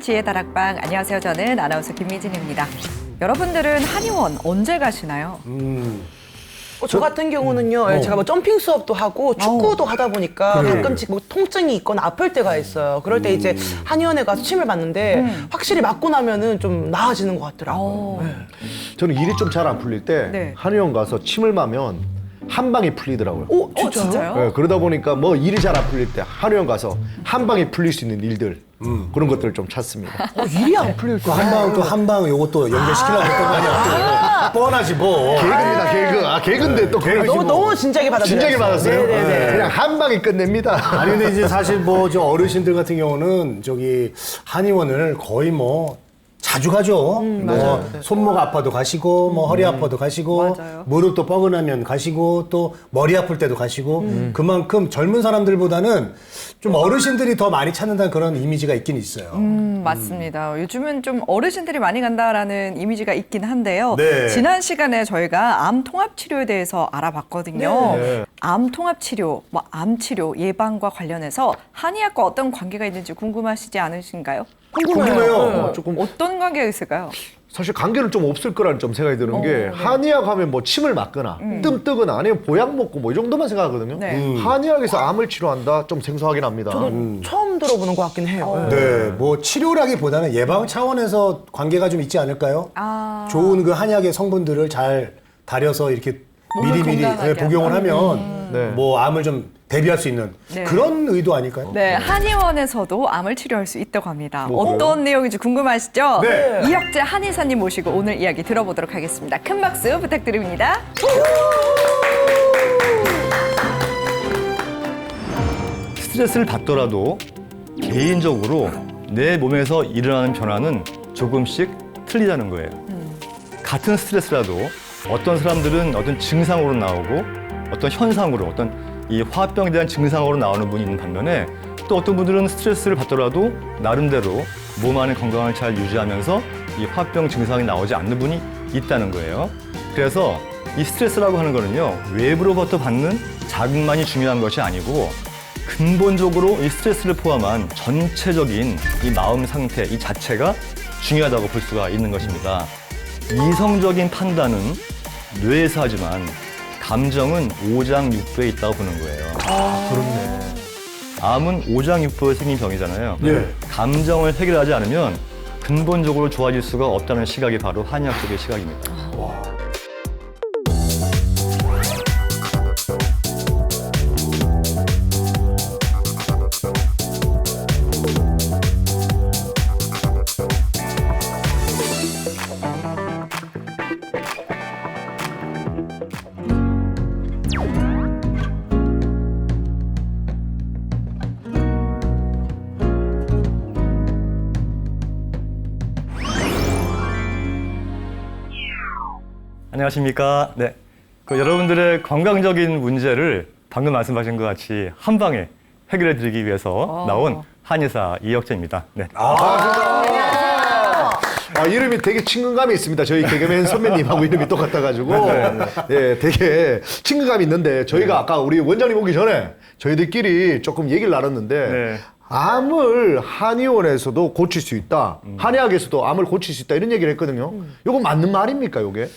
건강한 지혜 다락방. 안녕하세요. 저는 아나운서 김미진입니다. 여러분들은 한의원 언제 가시나요? 저 같은 경우는요, 제가 뭐 점핑 수업도 하고 축구도 하다 보니까 가끔씩 뭐 통증이 있거나 아플 때가 있어요. 그럴 때 이제 한의원에 가서 침을 맞는데 확실히 맞고 나면은 좀 나아지는 것 같더라고요. 네. 저는 일이 좀 잘 안 풀릴 때 네. 한의원 가서 침을 맞으면 한 방에 풀리더라고요. 오, 진짜요? 진짜요? 네, 그러다 보니까 뭐 일이 잘 안 풀릴 때 한의원 가서 한 방에 풀릴 수 있는 일들 그런 것들을 좀 찾습니다. 일이 안 풀릴 때. 한방 요것도 연결시키려고 했던 거 아니야? 뻔하지 뭐. 개그입니다, 개그. 개그인데 또 개그. 너무 진지하게 받아들였어요. 진작에 받았어요. 네네네. 그냥 한 방에 끝냅니다. 아니 근데 이제 사실 뭐 저 어르신들 같은 경우는 저기 한의원을 거의 뭐 자주 가죠. 뭐 손목 아파도 가시고 뭐 허리 아파도 가시고 맞아요. 무릎도 뻐근하면 가시고 또 머리 아플 때도 가시고 그만큼 젊은 사람들보다는 좀 어르신들이 더 많이 찾는다는 그런 이미지가 있긴 있어요. 맞습니다. 요즘은 좀 어르신들이 많이 간다라는 이미지가 있긴 한데요. 네. 지난 시간에 저희가 암 통합 치료에 대해서 알아봤거든요. 네. 암 통합 치료, 뭐 암 치료 예방과 관련해서 한의학과 어떤 관계가 있는지 궁금하시지 않으신가요? 궁금해요. 조금 어떤 관계가 있을까요? 사실 관계는 좀 없을 거라는 좀 생각이 드는 게 한의학 하면 뭐 침을 맞거나 뜸 뜨거나 아니면 보약 먹고 뭐 이 정도만 생각하거든요. 네. 한의학에서 암을 치료한다 좀 생소하긴 합니다. 처음 들어보는 것 같긴 해요. 네, 뭐 치료라기보다는 예방 차원에서 관계가 좀 있지 않을까요? 좋은 그 한약의 성분들을 잘 다려서 이렇게 미리미리 건강하게 복용을 하면 네. 뭐 암을 좀 대비할 수 있는 네. 그런 의도 아닐까요? 네, 한의원에서도 암을 치료할 수 있다고 합니다. 뭐 어떤 내용인지 궁금하시죠? 네. 이혁재 한의사님 모시고 오늘 이야기 들어보도록 하겠습니다. 큰 박수 부탁드립니다. 스트레스를 받더라도 개인적으로 내 몸에서 일어나는 변화는 조금씩 틀리다는 거예요. 같은 스트레스라도 어떤 사람들은 어떤 증상으로 나오고 어떤 현상으로 어떤 이 화병에 대한 증상으로 나오는 분이 있는 반면에 또 어떤 분들은 스트레스를 받더라도 나름대로 몸 안의 건강을 잘 유지하면서 이 화병 증상이 나오지 않는 분이 있다는 거예요. 그래서 이 스트레스라고 하는 거는요, 외부로부터 받는 자극만이 중요한 것이 아니고 근본적으로 이 스트레스를 포함한 전체적인 이 마음 상태 이 자체가 중요하다고 볼 수가 있는 것입니다. 이성적인 판단은 뇌에서 하지만 감정은 오장육부에 있다고 보는 거예요. 그렇네. 암은 오장육부에 생긴 병이잖아요. 네. 감정을 해결하지 않으면 근본적으로 좋아질 수가 없다는 시각이 바로 한의학적인 시각입니다. 안녕하십니까. 네. 여러분들의 건강적인 문제를 방금 말씀하신 것 같이 한 방에 해결해 드리기 위해서 나온 한의사 이혁재입니다. 네. 이름이 되게 친근감이 있습니다. 저희 개그맨 선배님하고 이름이 똑같아가지고 예, 되게 친근감이 있는데 저희가 아까 우리 원장님 오기 전에 저희들끼리 조금 얘기를 나눴는데 네. 암을 한의원에서도 고칠 수 있다. 한의학에서도 암을 고칠 수 있다. 이런 얘기를 했거든요. 요거 맞는 말입니까, 요게?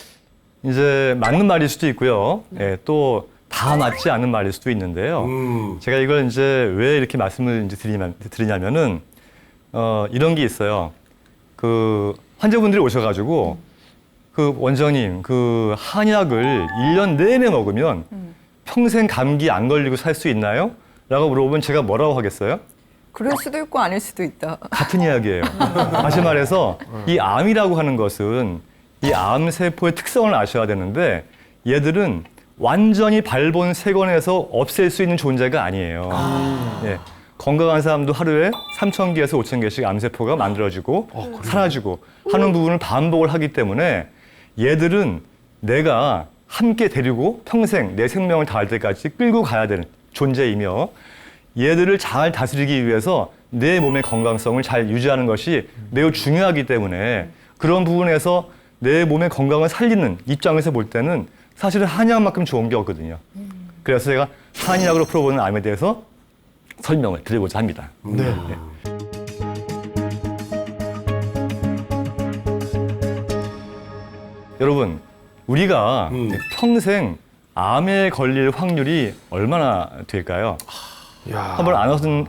이제 맞는 말일 수도 있고요. 예, 또 다 맞지 않는 말일 수도 있는데요. 제가 이걸 이제 왜 이렇게 말씀을 이제 드리냐면은 이런 게 있어요. 그 환자분들이 오셔가지고 그 원장님 그 한약을 1년 내내 먹으면 평생 감기 안 걸리고 살 수 있나요? 라고 물어보면 제가 뭐라고 하겠어요? 그럴 수도 있고 아닐 수도 있다. 같은 이야기예요. 다시 말해서 이 암이라고 하는 것은 이 암세포의 특성을 아셔야 되는데 얘들은 완전히 발본 세건에서 없앨 수 있는 존재가 아니에요. 예. 건강한 사람도 하루에 3,000개에서 5,000개씩 암세포가 만들어지고 사라지고 하는 부분을 반복을 하기 때문에 얘들은 내가 함께 데리고 평생 내 생명을 다할 때까지 끌고 가야 되는 존재이며 얘들을 잘 다스리기 위해서 내 몸의 건강성을 잘 유지하는 것이 매우 중요하기 때문에 그런 부분에서 내 몸의 건강을 살리는 입장에서 볼 때는 사실은 한의학만큼 좋은 게 없거든요. 그래서 제가 한의학으로 풀어보는 암에 대해서 설명을 드리고자 합니다. 네. 여러분, 우리가 평생 암에 걸릴 확률이 얼마나 될까요? 한번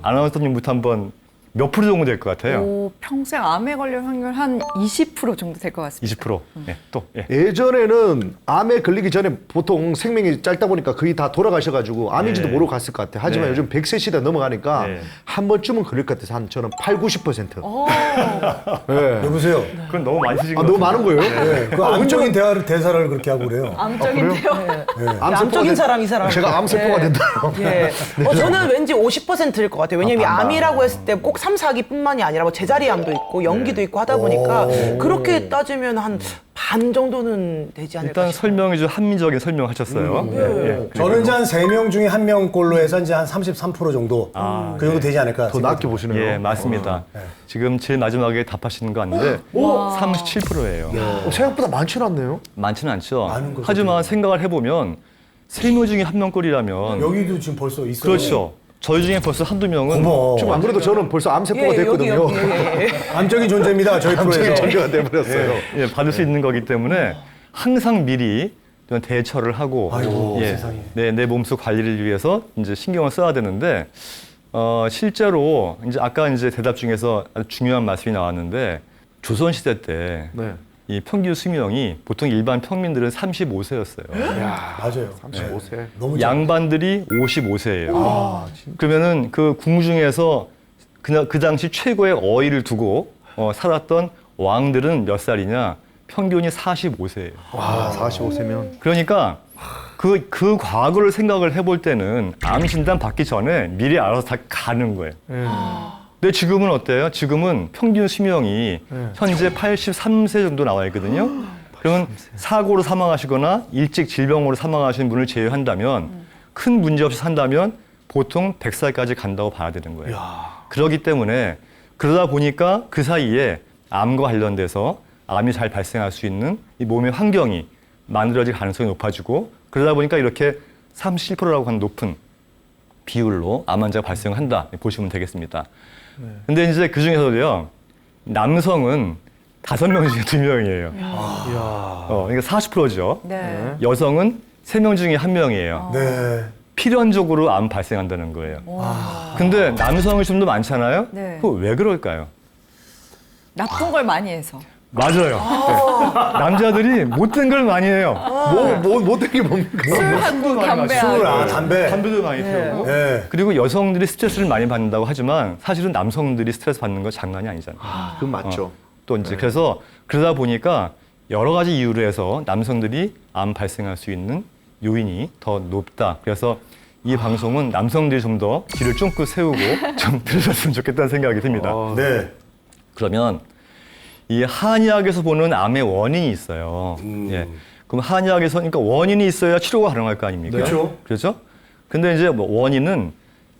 아나운서님부터 한번 몇 프로 정도 될 것 같아요? 오, 평생 암에 걸릴 확률 한 20% 정도 될 것 같습니다. 20%. 예, 또. 예. 예전에는 암에 걸리기 전에 보통 생명이 짧다 보니까 거의 다 돌아가셔가지고 암인지도 네. 모르고 갔을 것 같아요. 하지만 네. 요즘 100세 시대 넘어가니까 네. 한 번쯤은 걸릴 것 같아서 한 저는 80~90%. 네. 여보세요. 그건 너무 많이 쓰신 아, 것 너무 같아요. 많은 거예요? 네, 그 암적인 대사를 그렇게 하고 그래요. 암적인데요. 암적인 사람 이 사람. 제가 암세포가 된다. 예. 저는 왠지 50%일 것 같아요. 왜냐면 암이라고 했을 때 꼭 3, 4기뿐만이 아니라 뭐 제자리암도 있고 연기도 있고 하다 보니까 그렇게 따지면 한 반 정도는 되지 않을까 일단 싶어요. 설명이 좀 합리적인 설명하셨어요. 예. 저는 이제 한 3명 중에 1명꼴로 해서 이제 한 33% 정도 그 정도 되지 않을까 더 낮게 보시네요. 예, 맞습니다. 지금 제일 마지막에 답하시는 거 아닌데 37%예요. 생각보다 많지는 않네요. 많지는 않죠. 많은 거죠. 하지만 생각을 해보면 3명 중에 1명꼴이라면 여기도 지금 벌써 있어요. 그렇죠. 저희 중에 벌써 한두 명은 어머. 지금 안 그래도 저는 벌써 암세포가 예, 됐거든요. 여기, 예. 암적인 존재입니다. 저희 프로에서. 전제가 돼버렸어요. 예, 받을 수 있는 거기 때문에 항상 미리 좀 대처를 하고 아이고, 세상에. 내 몸속 관리를 위해서 이제 신경을 써야 되는데 실제로 이제 아까 이제 대답 중에서 아주 중요한 말씀이 나왔는데 조선 시대 때 이 네. 평균 수명이 보통 일반 평민들은 35세였어요. 맞아요. 35세. 너무 양반들이 55세예요. 그러면은 그 궁중에서 그 당시 최고의 어휘를 두고 살았던 왕들은 몇 살이냐? 평균이 45세예요. 와, 45세면. 그러니까 그 과거를 생각을 해볼 때는 암 진단 받기 전에 미리 알아서 다 가는 거예요. 근데 지금은 어때요? 지금은 평균 수명이 현재 83세 정도 나와 있거든요. 그러면 사고로 사망하시거나 일찍 질병으로 사망하신 분을 제외한다면 큰 문제 없이 산다면 보통 100살까지 간다고 봐야 되는 거예요. 그렇기 때문에 그러다 보니까 그 사이에 암과 관련돼서 암이 잘 발생할 수 있는 이 몸의 환경이 만들어질 가능성이 높아지고 그러다 보니까 이렇게 37%라고 하는 높은 비율로 암 환자가 발생한다 보시면 되겠습니다. 근데 이제 그 중에서도요, 남성은 5명 중에 2명이에요. 그러니까 40%죠. 네. 여성은 3명 중에 1명이에요. 네. 필연적으로 암 발생한다는 거예요. 근데 남성이 좀 더 많잖아요? 네. 그거 왜 그럴까요? 나쁜 걸 많이 해서. 맞아요. 네. 남자들이 못된 걸 많이 해요. 못된 게 뭡니까? 술하고 담배하고. 술, 담배. 담배도 많이 피우고. 네. 그리고 여성들이 스트레스를 많이 받는다고 하지만 사실은 남성들이 스트레스 받는 거 장난이 아니잖아요. 그건 맞죠. 또 이제 그래서 그러다 보니까 여러 가지 이유로 해서 남성들이 암 발생할 수 있는 요인이 더 높다. 그래서 이 방송은 남성들이 좀 더 귀를 쫑긋 세우고 좀 들으셨으면 좋겠다는 생각이 듭니다. 네. 그러면 이 한의학에서 보는 암의 원인이 있어요. 예. 그럼 한의학에서 그러니까 원인이 있어야 치료가 가능할 거 아닙니까? 그렇죠. 그렇죠? 근데 이제 뭐 원인은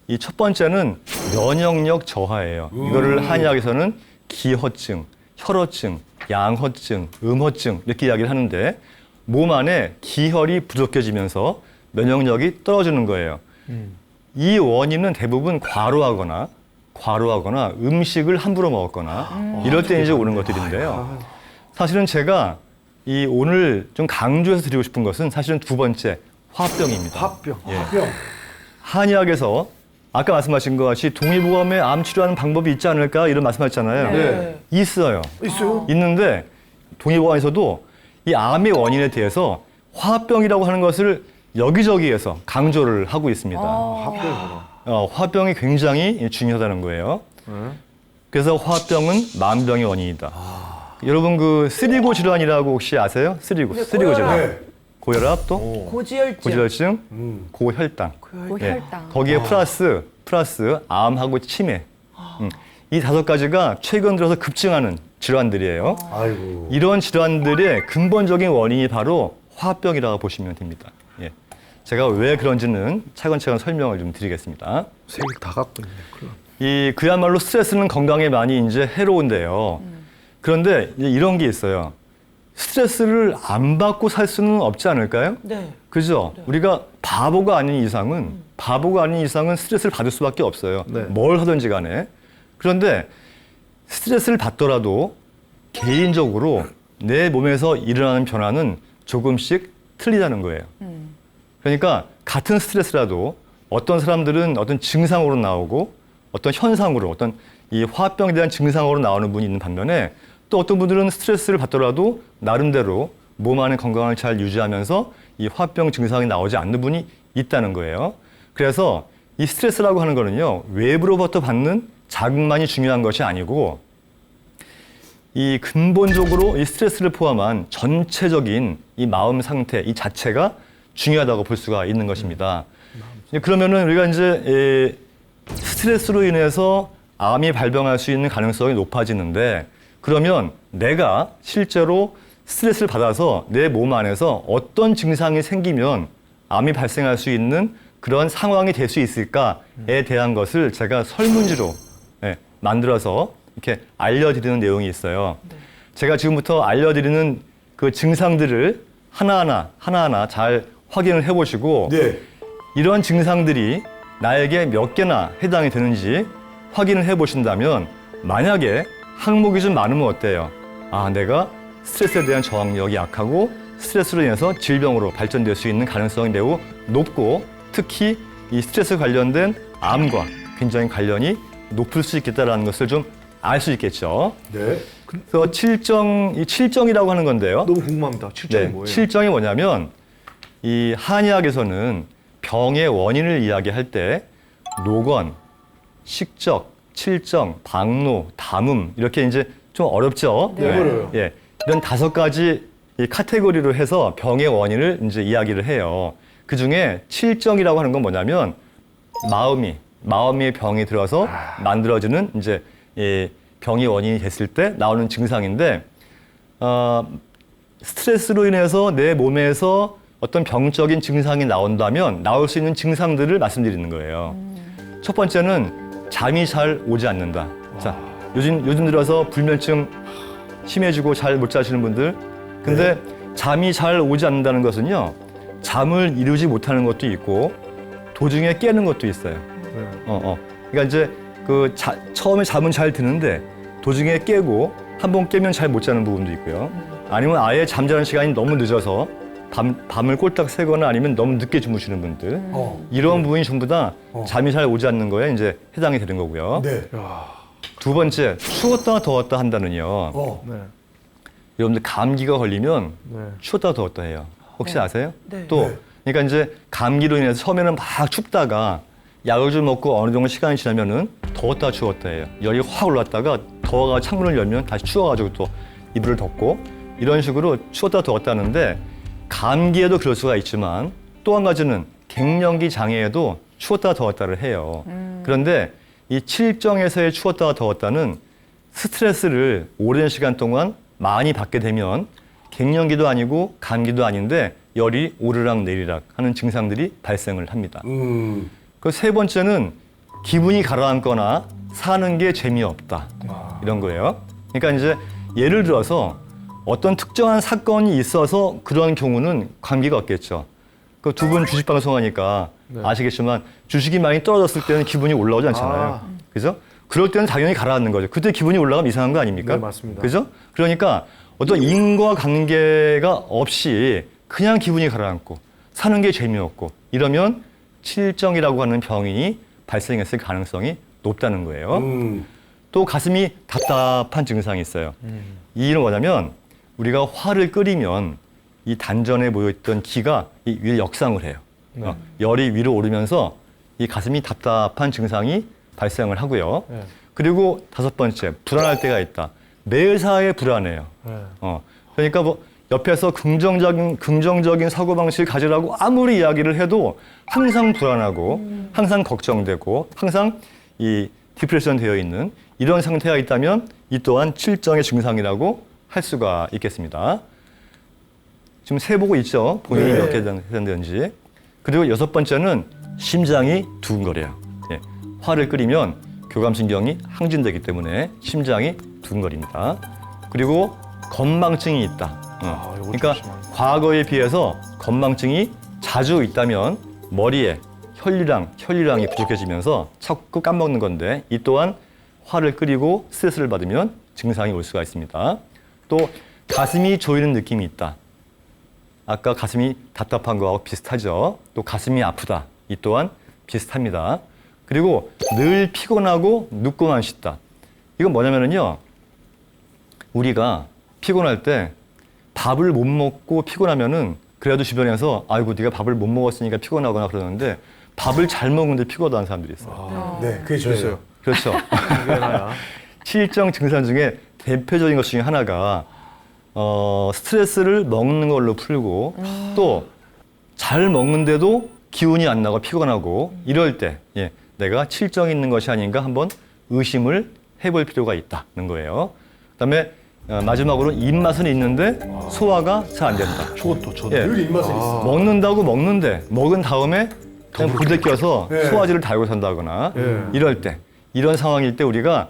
이 첫 번째는 면역력 저하예요. 이거를 한의학에서는 기허증, 혈허증, 양허증, 음허증 이렇게 이야기를 하는데 몸 안에 기혈이 부족해지면서 면역력이 떨어지는 거예요. 이 원인은 대부분 과로하거나 음식을 함부로 먹었거나 이럴 때 이제 오는 것들인데요. 사실은 제가 이 오늘 좀 강조해서 드리고 싶은 것은 사실은 두 번째 화병입니다. 화병. 예. 합병. 한의학에서 아까 말씀하신 것 같이 동의보감에 암 치료하는 방법이 있지 않을까 이런 말씀하셨잖아요. 네. 있어요. 있어요? 있는데 동의보감에서도 이 암의 원인에 대해서 화병이라고 하는 것을 여기저기에서 강조를 하고 있습니다. 화병이구나. 화병이 굉장히 중요하다는 거예요. 그래서 화병은 만병의 원인이다. 여러분 그 쓰리고 질환이라고 혹시 아세요? 쓰리고 질환. 네. 고혈압 또 고지혈증. 고혈당. 고혈당. 거기에 플러스 암하고 치매. 이 5가지가 최근 들어서 급증하는 질환들이에요. 아이고. 이런 질환들의 근본적인 원인이 바로 화병이라고 보시면 됩니다. 예. 제가 왜 그런지는 차근차근 설명을 좀 드리겠습니다. 색을 다 갖고 있네. 그야말로 스트레스는 건강에 많이 이제 해로운데요. 그런데 이제 이런 게 있어요. 스트레스를 안 받고 살 수는 없지 않을까요? 네. 그죠? 우리가 바보가 아닌 이상은 스트레스를 받을 수밖에 없어요. 네. 뭘 하든지 간에. 그런데 스트레스를 받더라도 개인적으로 내 몸에서 일어나는 변화는 조금씩 틀리다는 거예요. 그러니까 같은 스트레스라도 어떤 사람들은 어떤 증상으로 나오고 어떤 현상으로 어떤 이 화합병에 대한 증상으로 나오는 분이 있는 반면에 또 어떤 분들은 스트레스를 받더라도 나름대로 몸 안의 건강을 잘 유지하면서 이 화합병 증상이 나오지 않는 분이 있다는 거예요. 그래서 이 스트레스라고 하는 거는요, 외부로부터 받는 자극만이 중요한 것이 아니고 이 근본적으로 이 스트레스를 포함한 전체적인 이 마음 상태 이 자체가 중요하다고 볼 수가 있는 것입니다. 그러면은 우리가 이제 스트레스로 인해서 암이 발병할 수 있는 가능성이 높아지는데 그러면 내가 실제로 스트레스를 받아서 내 몸 안에서 어떤 증상이 생기면 암이 발생할 수 있는 그런 상황이 될 수 있을까에 대한 것을 제가 설문지로 만들어서 이렇게 알려드리는 내용이 있어요. 제가 지금부터 알려드리는 그 증상들을 하나하나 잘 확인을 해보시고 네. 이런 증상들이 나에게 몇 개나 해당이 되는지 확인을 해보신다면 만약에 항목이 좀 많으면 어때요? 아, 내가 스트레스에 대한 저항력이 약하고 스트레스로 인해서 질병으로 발전될 수 있는 가능성이 매우 높고 특히 이 스트레스 관련된 암과 굉장히 관련이 높을 수 있겠다라는 것을 좀 알 수 있겠죠. 네. 그래서 이 칠정이라고 하는 건데요. 너무 궁금합니다. 칠정이 뭐예요? 칠정이 뭐냐면 이 한의학에서는 병의 원인을 이야기할 때 노건, 식적, 칠정, 방노, 담음 이렇게 이제 좀 어렵죠. 네. 어려워요. 예, 이런 5가지 이 카테고리로 해서 병의 원인을 이제 이야기를 해요. 그 중에 칠정이라고 하는 건 뭐냐면 마음의 병이 들어서 만들어지는 이제 이 병이 원인이 됐을 때 나오는 증상인데 스트레스로 인해서 내 몸에서 어떤 병적인 증상이 나온다면 나올 수 있는 증상들을 말씀드리는 거예요. 첫 번째는 잠이 잘 오지 않는다. 자, 요즘 들어서 불면증 심해지고 잘 못 자시는 분들. 근데 잠이 잘 오지 않는다는 것은요, 잠을 이루지 못하는 것도 있고 도중에 깨는 것도 있어요. 그러니까 이제 처음에 잠은 잘 드는데 도중에 깨고 한 번 깨면 잘 못 자는 부분도 있고요. 아니면 아예 잠자는 시간이 너무 늦어서 밤을 꼴딱 새거나 아니면 너무 늦게 주무시는 분들. 이런 부분이 전부 다 잠이 잘 오지 않는 거에 이제 해당이 되는 거고요. 네. 두 번째, 추웠다 더웠다 한다는요. 네. 여러분들 감기가 걸리면 네. 추웠다 더웠다 해요. 혹시 아세요? 네. 또 그러니까 이제 감기로 인해서 처음에는 막 춥다가 약을 좀 먹고 어느 정도 시간이 지나면은 더웠다 추웠다 해요. 열이 확 올랐다가 더워가 창문을 열면 다시 추워가지고 또 이불을 덮고 이런 식으로 추웠다 더웠다 하는데 감기에도 그럴 수가 있지만 또 한 가지는 갱년기 장애에도 추웠다 더웠다를 해요. 그런데 이 칠정에서의 추웠다 더웠다는 스트레스를 오랜 시간 동안 많이 받게 되면 갱년기도 아니고 감기도 아닌데 열이 오르락 내리락 하는 증상들이 발생을 합니다. 그 세 번째는 기분이 가라앉거나 사는 게 재미없다. 이런 거예요. 그러니까 이제 예를 들어서 어떤 특정한 사건이 있어서 그런 경우는 관계가 없겠죠. 그 두 분 주식 방송하니까 아시겠지만 주식이 많이 떨어졌을 때는 기분이 올라오지 않잖아요. 그죠? 그럴 때는 당연히 가라앉는 거죠. 그때 기분이 올라가면 이상한 거 아닙니까? 네, 맞습니다. 그죠? 그러니까 어떤 인과 관계가 없이 그냥 기분이 가라앉고 사는 게 재미없고 이러면 칠정이라고 하는 병이 발생했을 가능성이 높다는 거예요. 또 가슴이 답답한 증상이 있어요. 이 일은 뭐냐면 우리가 화를 끓이면 이 단전에 모여있던 기가 이 위에 역상을 해요. 열이 위로 오르면서 이 가슴이 답답한 증상이 발생을 하고요. 그리고 5번째, 불안할 때가 있다. 매사에 불안해요. 그러니까 뭐 옆에서 긍정적인 사고방식을 가지라고 아무리 이야기를 해도 항상 불안하고 항상 걱정되고 항상 이 디프레션 되어 있는 이런 상태가 있다면 이 또한 칠정의 증상이라고 할 수가 있겠습니다. 지금 세보고 있죠. 본인이 몇 개 해당되는지. 그리고 6번째는 심장이 두근거려요. 예. 화를 끓이면 교감신경이 항진되기 때문에 심장이 두근거립니다. 그리고 건망증이 있다. 그러니까 과거에 비해서 건망증이 자주 있다면 머리에 혈류량이 부족해지면서 자꾸 까먹는 건데 이 또한 화를 끓이고 스트레스를 받으면 증상이 올 수가 있습니다. 또 가슴이 조이는 느낌이 있다. 아까 가슴이 답답한 거하고 비슷하죠. 또 가슴이 아프다. 이 또한 비슷합니다. 그리고 늘 피곤하고 눕고만 싶다. 이건 뭐냐면요. 우리가 피곤할 때 밥을 못 먹고 피곤하면은 그래도 주변에서 아이고 네가 밥을 못 먹었으니까 피곤하거나 그러는데 밥을 잘 먹는데 피곤하다는 사람들이 있어요. 네, 그게 저예요. 그렇죠. 실정 증상 중에 대표적인 것 중에 하나가 스트레스를 먹는 걸로 풀고 또 잘 먹는데도 기운이 안 나고 피곤하고 이럴 때 내가 칠정이 있는 것이 아닌가 한번 의심을 해볼 필요가 있다는 거예요. 그다음에 마지막으로 입맛은 있는데 소화가 잘 안 된다. 저것도 늘 입맛은 있어. 먹는다고 먹는데 먹은 다음에 그냥 부대껴서 네. 소화제를 달고 산다거나 이럴 때 이런 상황일 때 우리가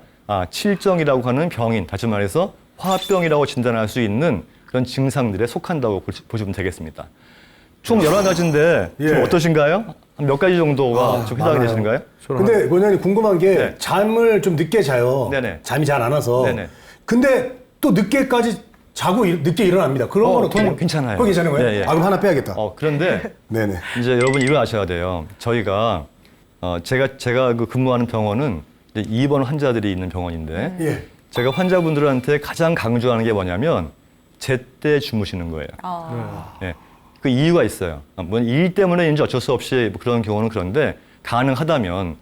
칠정이라고 하는 병인, 다시 말해서 화병이라고 진단할 수 있는 그런 증상들에 속한다고 보시면 되겠습니다. 총 11가지인데 예. 좀 어떠신가요? 한 몇 가지 정도가 좀 해당이 많아요. 되시는가요? 근데 원장님 궁금한 게 네. 잠을 좀 늦게 자요. 네네. 잠이 잘 안 와서. 네네. 근데 또 늦게까지 자고 늦게 일어납니다. 그런 건 어떻게? 그건 괜찮아요. 그건 괜찮은 거예요? 네, 예. 아, 그럼 하나 빼야겠다. 그런데 네네. 이제 여러분 일어나셔야 돼요. 저희가 제가 그 근무하는 병원은 이제 입원 환자들이 있는 병원인데 예. 제가 환자분들한테 가장 강조하는 게 뭐냐면 제때 주무시는 거예요. 예. 그 이유가 있어요. 뭐 일 때문에 이제 어쩔 수 없이 뭐 그런 경우는 그런데 가능하다면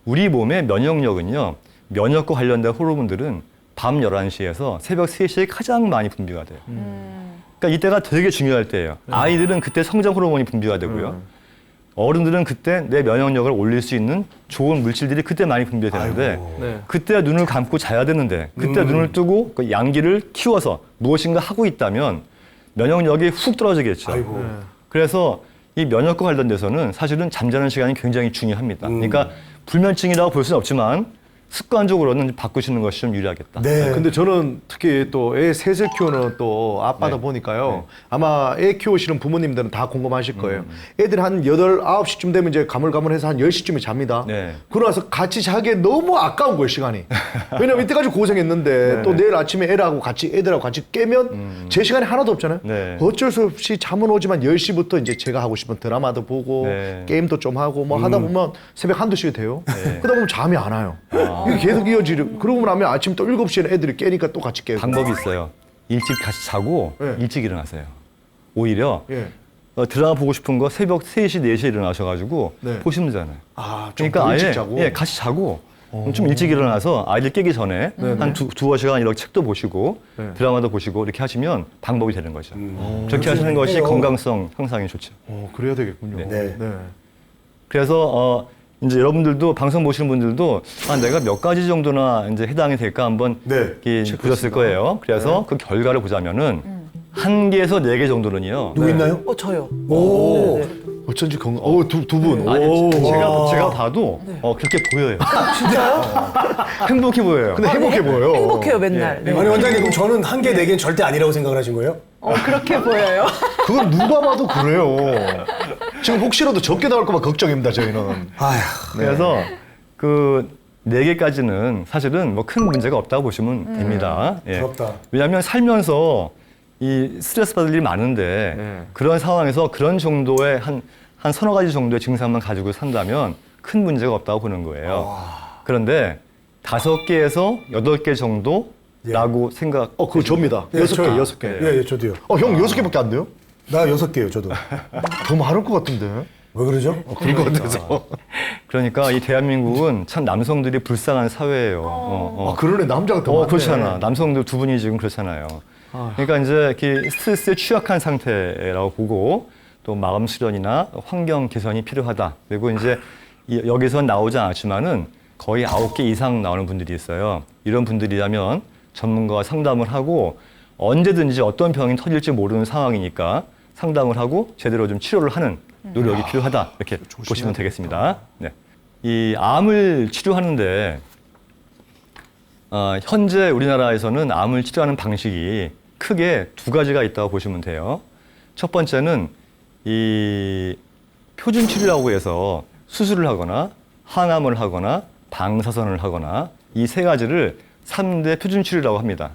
우리 몸의 면역력은요. 면역과 관련된 호르몬들은 밤 11시에서 새벽 3시에 가장 많이 분비가 돼요. 그러니까 이때가 되게 중요할 때예요. 아이들은 그때 성장 호르몬이 분비가 되고요. 어른들은 그때 내 면역력을 올릴 수 있는 좋은 물질들이 그때 많이 분비되는데 네. 그때 눈을 감고 자야 되는데 그때 눈을 뜨고 그 양기를 키워서 무엇인가 하고 있다면 면역력이 훅 떨어지겠죠. 아이고. 그래서 이 면역과 관련돼서는 사실은 잠자는 시간이 굉장히 중요합니다. 그러니까 불면증이라고 볼 수는 없지만 습관적으로는 바꾸시는 것이 좀 유리하겠다. 네. 근데 저는 특히 또 애 셋을 키우는 또 아빠다 네. 보니까요. 아마 애 키우시는 부모님들은 다 공감하실 거예요. 애들 한 8, 9시쯤 되면 이제 가물가물해서 한 10시쯤에 잡니다. 네. 그러고 나서 같이 자기에 너무 아까운 거예요, 시간이. 왜냐면 이때까지 고생했는데 또 내일 아침에 애들하고 같이 깨면 제 시간이 하나도 없잖아요. 네. 어쩔 수 없이 잠은 오지만 10시부터 이제 제가 하고 싶은 드라마도 보고 네. 게임도 좀 하고 뭐 하다 보면 새벽 1, 2시가 돼요. 그러다 보면 잠이 안 와요. 이게 계속 이어지려. 그러고 나면 아침 또 7시에는 애들이 깨니까 또 같이 깨고. 방법이 있어요. 일찍 같이 자고 네. 일찍 일어나세요. 오히려 예. 드라마 보고 싶은 거 새벽 3시, 4시에 일어나셔가지고 네. 보시면 되잖아요. 아, 좀 그러니까 더 아예 일찍 자고. 같이 자고 좀 일찍 일어나서 아이들 깨기 전에 한 두어 시간 이렇게 책도 보시고 네. 드라마도 보시고 이렇게 하시면 방법이 되는 거죠. 그렇게 하시는 것이 해요. 건강성 향상에 좋죠. 그래야 되겠군요. 네. 그래서 이제 여러분들도 방송 보시는 분들도 내가 몇 가지 정도나 이제 해당이 될까 한번 네. 이렇게 보셨을 거예요. 그래서 그 결과를 보자면은 1개에서 4개 정도는요. 누구 있나요? 저요. 오. 어쩐지 두 분. 아니, 오. 제가 봐도 그렇게 보여요. 진짜요? 행복해 보여요. 근데 행복해 보여요. 행복해요, 맨날. 네. 아니 원장님 그럼 저는 1개, 4개는 절대 아니라고 생각을 하신 거예요? 그렇게 보여요. 그건 누가 봐도 그래요. 지금 혹시라도 적게 나올까 봐 걱정입니다, 저희는. 아휴. 그래서 그 4개까지는 사실은 뭐 큰 문제가 없다고 보시면 됩니다. 예. 부럽다. 왜냐하면 살면서 이 스트레스 받을 일이 많은데 네. 그런 상황에서 그런 정도의 한 서너 가지 정도의 증상만 가지고 산다면 큰 문제가 없다고 보는 거예요. 그런데 5개에서 8개 정도라고 생각. 그거 접니다. 예, 6개, 저요. 6개. 예, 저도요. 형 6개밖에 안 돼요? 나 6개요, 저도. 더 많을 것 같은데. 왜 그러죠? 그럴 것 같아서. 그러니까 이 대한민국은 참 남성들이 불쌍한 사회예요. 그러네. 남자가 더 많네. 그렇잖아. 남성들 두 분이 지금 그렇잖아요. 그러니까 이제 이렇게 스트레스에 취약한 상태라고 보고 또 마음 수련이나 환경 개선이 필요하다. 그리고 이제 여기서 나오지 않았지만은 거의 9개 이상 나오는 분들이 있어요. 이런 분들이라면 전문가와 상담을 하고 언제든지 어떤 병이 터질지 모르는 상황이니까 상담을 하고 제대로 좀 치료를 하는 노력이 필요하다. 이렇게 보시면 되겠습니다. 네. 이 암을 치료하는데 현재 우리나라에서는 암을 치료하는 방식이 크게 2가지가 있다고 보시면 돼요. 첫 번째는 이 표준 치료라고 해서 수술을 하거나 항암을 하거나 방사선을 하거나 이 3가지를 3대 표준 치료라고 합니다.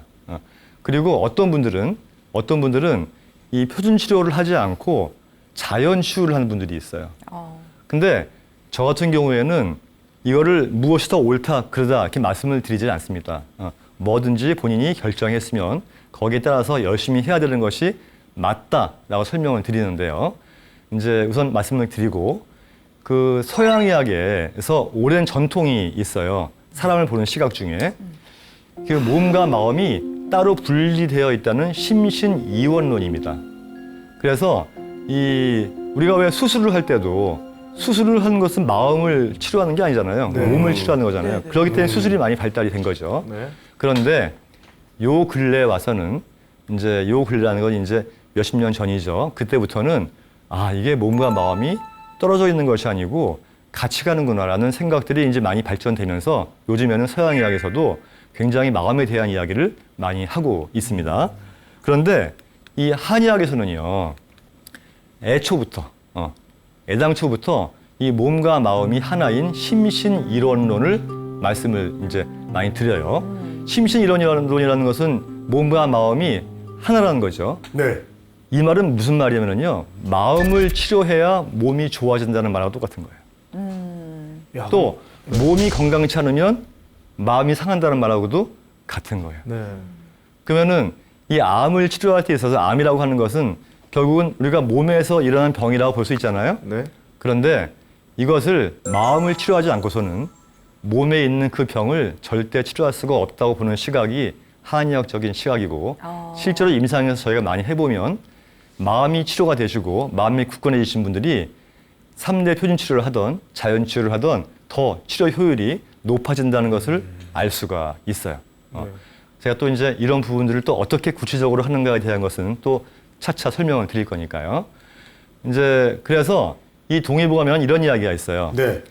그리고 어떤 분들은 어떤 분들은 이 표준 치료를 하지 않고 자연 치유를 하는 분들이 있어요. 근데 저 같은 경우에는 이거를 무엇이 더 옳다 그러다 이렇게 말씀을 드리지 않습니다. 뭐든지 본인이 결정했으면 거기에 따라서 열심히 해야 되는 것이 맞다라고 설명을 드리는데요. 이제 우선 말씀을 드리고 그 서양의학에서 오랜 전통이 있어요. 사람을 보는 시각 중에 그 몸과 마음이 따로 분리되어 있다는 심신이원론입니다. 그래서 이 우리가 왜 수술을 할 때도 수술을 하는 것은 마음을 치료하는 게 아니잖아요. 몸을 치료하는 거잖아요. 그렇기 때문에 수술이 많이 발달이 된 거죠. 그런데 요 근래에 와서는 이제 요 근래라는 건 이제 몇십 년 전이죠. 그때부터는 아, 이게 몸과 마음이 떨어져 있는 것이 아니고 같이 가는구나라는 생각들이 이제 많이 발전되면서 요즘에는 서양의학에서도 굉장히 마음에 대한 이야기를 많이 하고 있습니다. 그런데 이 한의학에서는요, 애당초부터 이 몸과 마음이 하나인 심신일원론을 말씀을 이제 많이 드려요. 심신일원론이라는 것은 몸과 마음이 하나라는 거죠. 네. 이 말은 무슨 말이냐면요, 마음을 치료해야 몸이 좋아진다는 말하고 똑같은 거예요. 또 몸이 건강치 않으면 마음이 상한다는 말하고도 같은 거예요. 그러면은 이 암을 치료할 때 있어서 암이라고 하는 것은 결국은 우리가 몸에서 일어나는 병이라고 볼 수 있잖아요. 그런데 이것을 마음을 치료하지 않고서는 몸에 있는 그 병을 절대 치료할 수가 없다고 보는 시각이 한의학적인 시각이고 실제로 임상에서 저희가 많이 해보면 마음이 치료가 되시고 마음이 굳건해지신 분들이 3대 표준 치료를 하던 자연 치료를 하던 더 치료 효율이 높아진다는 것을 알 수가 있어요. 제가 또 이제 이런 부분들을 또 어떻게 구체적으로 하는가에 대한 것은 또 차차 설명을 드릴 거니까요. 이제 그래서 이 동의보감에는 이런 이야기가 있어요. 네.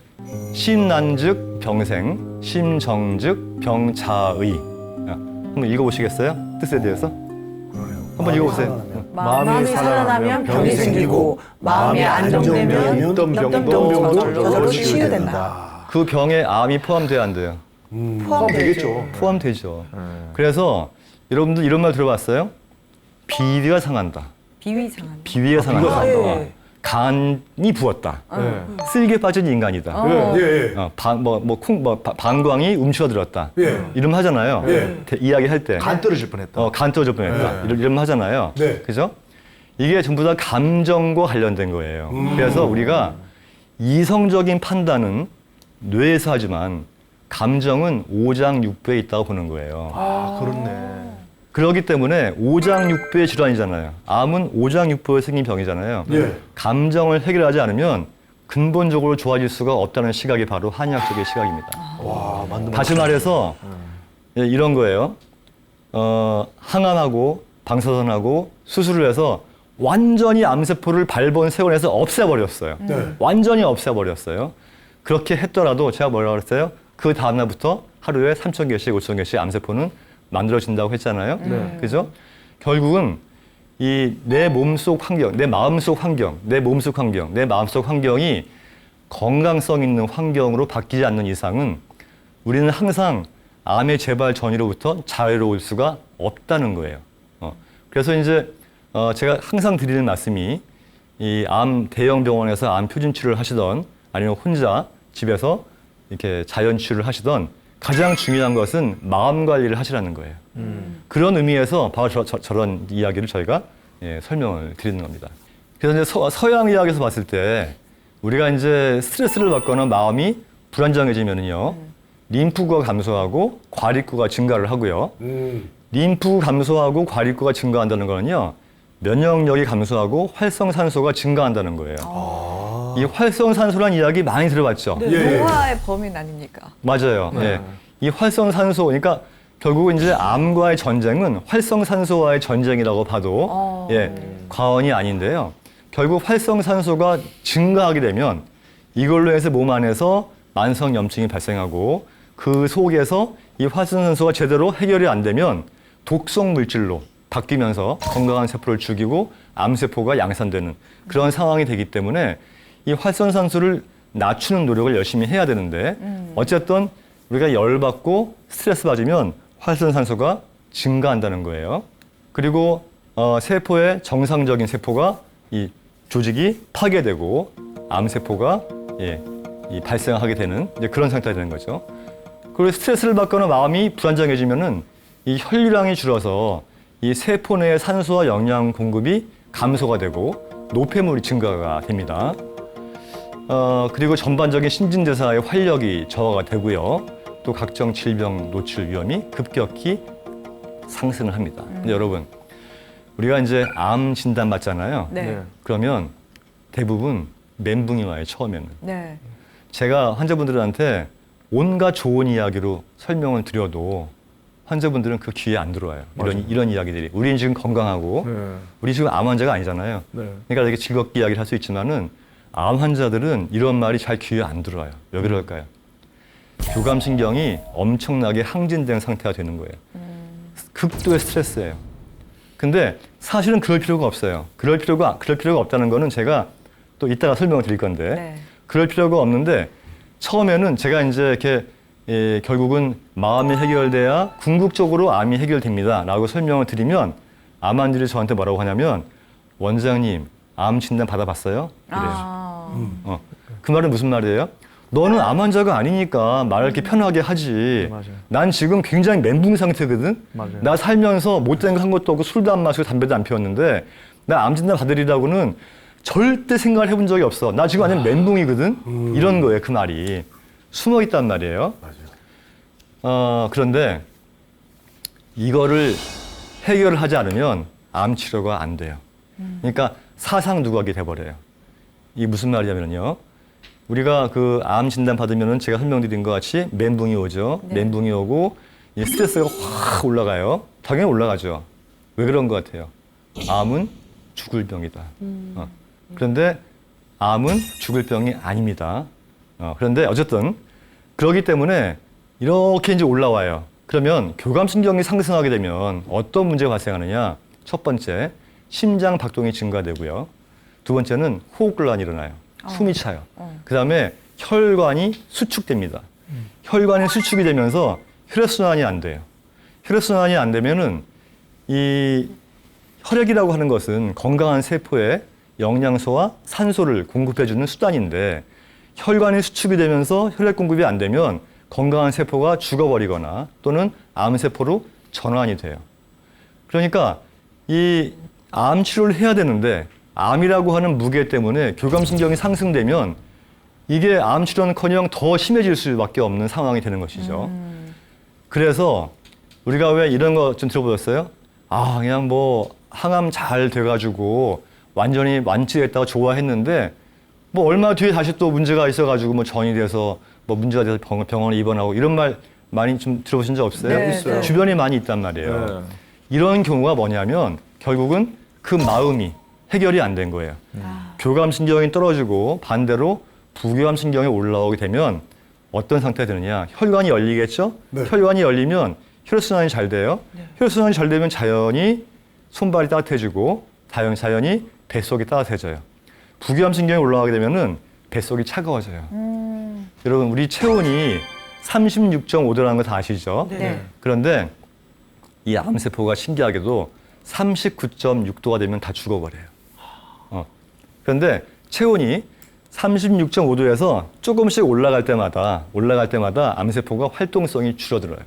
심난즉 병생, 심정즉 병자의. 한번 읽어보시겠어요? 뜻에 대해서? 한번 읽어보세요. 마음이 살아나면 병이 생기고 마음이 안정되면 어떤 병도 저절로 치유된다. 그 병에 암이 포함돼야 안 돼요? 포함되겠죠. 포함되죠. 그래서 여러분들 이런 말 들어봤어요? 비위가 상한다. 비위상한. 비위가 상한다. 예. 간이 부었다. 쓸개 빠진 인간이다. 방광이 움츠러들었다. 이름 하잖아요. 이야기할 때. 간 떨어질 뻔했다. 간 떨어질 뻔했다. 이름 하잖아요. 네. 그죠? 이게 전부 다 감정과 관련된 거예요. 그래서 우리가 이성적인 판단은 뇌에서 하지만 감정은 오장육부에 있다고 보는 거예요. 그렇네. 그렇기 때문에 오장육부의 질환이잖아요. 암은 오장육부에 생긴 병이잖아요. 감정을 해결하지 않으면 근본적으로 좋아질 수가 없다는 시각이 바로 한의학적인 시각입니다. 다시 말해서 이런 거예요. 항암하고 방사선하고 수술을 해서 완전히 암세포를 발본 세원에서 없애버렸어요. 완전히 없애버렸어요. 그렇게 했더라도 제가 뭐라고 그랬어요? 그 다음날부터 하루에 3,000개씩, 5,000개씩 암세포는 만들어진다고 했잖아요. 그죠? 결국은 이 내 몸속 환경, 내 마음속 환경, 내 몸속 환경, 내 마음속 환경이 건강성 있는 환경으로 바뀌지 않는 이상은 우리는 항상 암의 재발 전이로부터 자유로울 수가 없다는 거예요. 그래서 이제 제가 항상 드리는 말씀이 이 암 대형 병원에서 암 표준 치료를 하시던 아니면 혼자 집에서 이렇게 자연 치료를 하시던 가장 중요한 것은 마음 관리를 하시라는 거예요. 그런 의미에서 바로 저런 이야기를 저희가 설명을 드리는 겁니다. 그래서 이제 서양 의학에서 봤을 때 우리가 이제 스트레스를 받거나 마음이 불안정해지면요, 림프구가 감소하고 과립구가 증가를 하고요. 림프 감소하고 과립구가 증가한다는 거는요, 면역력이 감소하고 활성산소가 증가한다는 거예요. 이 활성산소라는 이야기 많이 들어봤죠? 노화의 범인 아닙니까? 맞아요. 이 활성산소, 그러니까 결국은 이제 암과의 전쟁은 활성산소와의 전쟁이라고 봐도 과언이 아닌데요. 결국 활성산소가 증가하게 되면 이걸로 해서 몸 안에서 만성염증이 발생하고 그 속에서 이 활성산소가 제대로 해결이 안 되면 독성 물질로 바뀌면서 건강한 세포를 죽이고 암세포가 양산되는 그런 상황이 되기 때문에 이 활성산소를 낮추는 노력을 열심히 해야 되는데 어쨌든 우리가 열받고 스트레스 받으면 활성산소가 증가한다는 거예요. 그리고 세포의 정상적인 세포가 이 조직이 파괴되고 암세포가 이 발생하게 되는 이제 그런 상태가 되는 거죠. 그리고 스트레스를 받거나 마음이 불안정해지면은 이 혈류량이 줄어서 이 세포 내의 산소와 영양 공급이 감소가 되고 노폐물이 증가가 됩니다. 그리고 전반적인 신진대사의 활력이 저하가 되고요. 또 각종 질병 노출 위험이 급격히 상승을 합니다. 근데 여러분, 우리가 이제 암 진단 받잖아요. 네. 그러면 대부분 멘붕이 와요, 처음에는. 네. 제가 환자분들한테 온갖 좋은 이야기로 설명을 드려도 환자분들은 그 귀에 안 들어와요. 이런 이야기들이. 우리는 지금 건강하고 우리 지금 암 환자가 아니잖아요. 그러니까 이렇게 즐겁게 이야기를 할 수 있지만은 암 환자들은 이런 말이 잘 귀에 안 들어와요. 왜 그럴까요? 교감신경이 엄청나게 항진된 상태가 되는 거예요. 극도의 스트레스예요. 근데 사실은 그럴 필요가 없어요. 그럴 필요가 없다는 거는 제가 또 이따가 설명을 드릴 건데 네. 그럴 필요가 없는데 처음에는 제가 이제 이렇게 결국은 마음이 해결돼야 궁극적으로 암이 해결됩니다 라고 설명을 드리면 암 환자들이 저한테 뭐라고 하냐면 원장님 암 진단 받아봤어요? 그래요. 그 말은 무슨 말이에요? 너는 암 환자가 아니니까 말을 이렇게 편하게 하지. 맞아요. 난 지금 굉장히 멘붕 상태거든. 맞아요. 나 살면서 못된 거 한 것도 없고 술도 안 마시고 담배도 안 피웠는데 나 암 진단 받으리라고는 절대 생각을 해본 적이 없어. 나 지금 완전 멘붕이거든. 이런 거예요, 그 말이. 숨어 있단 말이에요. 그런데 이거를 해결을 하지 않으면 암 치료가 안 돼요. 그러니까 사상 누각이 돼버려요. 이게 무슨 말이냐면요. 우리가 그 암 진단 받으면은 제가 설명드린 것 같이 멘붕이 오죠. 네. 멘붕이 오고 이 스트레스가 확 올라가요. 당연히 올라가죠. 왜 그런 것 같아요? 암은 죽을 병이다. 그런데 암은 죽을 병이 아닙니다. 그런데 어쨌든 그렇기 때문에 이렇게 이제 올라와요. 그러면 교감신경이 상승하게 되면 어떤 문제가 발생하느냐? 첫 번째, 심장 박동이 증가되고요. 두 번째는 호흡곤란이 일어나요. 숨이 차요. 그 다음에 혈관이 수축됩니다. 혈관이 수축이 되면서 혈액순환이 안 돼요. 혈액순환이 안 되면은 이 혈액이라고 하는 것은 건강한 세포에 영양소와 산소를 공급해주는 수단인데 혈관이 수축이 되면서 혈액 공급이 안 되면 건강한 세포가 죽어버리거나 또는 암세포로 전환이 돼요. 그러니까 이 암 치료를 해야 되는데 암이라고 하는 무게 때문에 교감신경이 상승되면 이게 암 치료는커녕 더 심해질 수밖에 없는 상황이 되는 것이죠. 그래서 우리가 왜 이런 거 좀 들어보셨어요? 아, 그냥 뭐 항암 잘 돼가지고 완전히 완치됐다고 좋아했는데 뭐 얼마 뒤에 다시 또 문제가 있어가지고 뭐 전이 돼서 뭐 문제가 돼서 병원에 입원하고 이런 말 많이 좀 들어보신 적 없어요? 네, 있어요. 주변에 많이 있단 말이에요. 이런 경우가 뭐냐면 결국은 그 마음이 해결이 안 된 거예요. 교감신경이 떨어지고 반대로 부교감신경이 올라오게 되면 어떤 상태가 되느냐. 혈관이 열리겠죠? 네. 혈관이 열리면 혈액순환이 잘 돼요. 혈액순환이 잘 되면 자연히 손발이 따뜻해지고 자연히 뱃속이 따뜻해져요. 부교감신경이 올라가게 되면은 뱃속이 차가워져요. 여러분, 우리 체온이 36.5도라는 거 다 아시죠? 네. 그런데 이 암세포가 신기하게도 39.6도가 되면 다 죽어버려요. 그런데 체온이 36.5도에서 조금씩 올라갈 때마다 암세포가 활동성이 줄어들어요.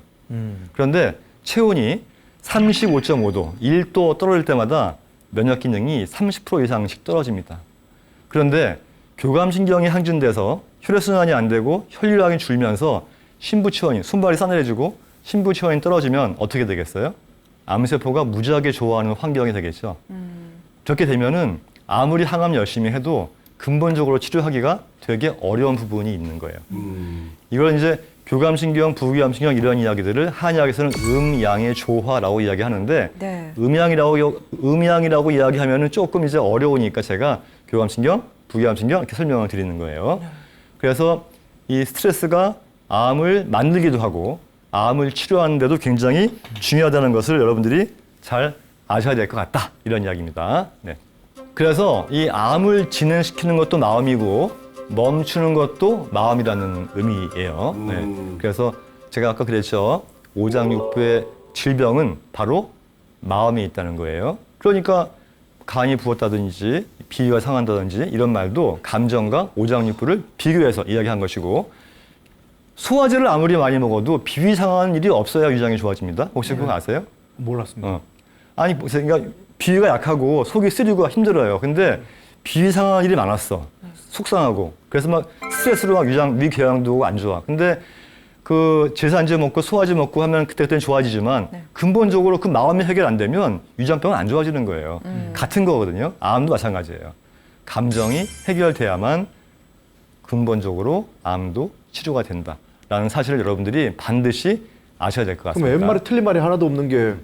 그런데 체온이 35.5도, 1도 떨어질 때마다 면역 기능이 30% 이상씩 떨어집니다. 그런데 교감신경이 항진돼서 혈액순환이 안 되고 혈류량이 줄면서 심부치원이, 손발이 싸늘해지고 심부치원이 떨어지면 어떻게 되겠어요? 암세포가 무지하게 좋아하는 환경이 되겠죠. 그렇게 되면은 아무리 항암 열심히 해도 근본적으로 치료하기가 되게 어려운 부분이 있는 거예요. 이걸 이제 교감신경, 부교감신경 이런 이야기들을 한의학에서는 음양의 조화라고 이야기하는데 네. 음양이라고 이야기하면은 조금 이제 어려우니까 제가 교감신경, 부교감신경 이렇게 설명을 드리는 거예요. 그래서 이 스트레스가 암을 만들기도 하고 암을 치료하는데도 굉장히 중요하다는 것을 여러분들이 잘 아셔야 될 것 같다. 이런 이야기입니다. 네. 그래서 이 암을 진행시키는 것도 마음이고 멈추는 것도 마음이라는 의미예요. 네. 그래서 제가 아까 그랬죠. 오장육부의 질병은 바로 마음에 있다는 거예요. 그러니까 간이 부었다든지 비위가 상한다든지 이런 말도 감정과 오장육부를 비교해서 이야기한 것이고 소화제를 아무리 많이 먹어도 비위 상하는 일이 없어야 위장이 좋아집니다. 혹시 그거 아세요? 몰랐습니다. 아니 그러니까 비위가 약하고 속이 쓰리고 힘들어요. 근데 비위 상하는 일이 많았어. 속상하고. 그래서 막 스트레스로 막 위 궤양도 안 좋아. 근데 그 제산제 먹고 소화제 먹고 하면 그때는 좋아지지만 근본적으로 그 마음이 해결 안 되면 위장병은 안 좋아지는 거예요. 같은 거거든요. 암도 마찬가지예요. 감정이 해결돼야만 근본적으로 암도 치료가 된다라는 사실을 여러분들이 반드시 아셔야 될 것 그럼 같습니다. 옛말에 틀린 말이 하나도 없는 게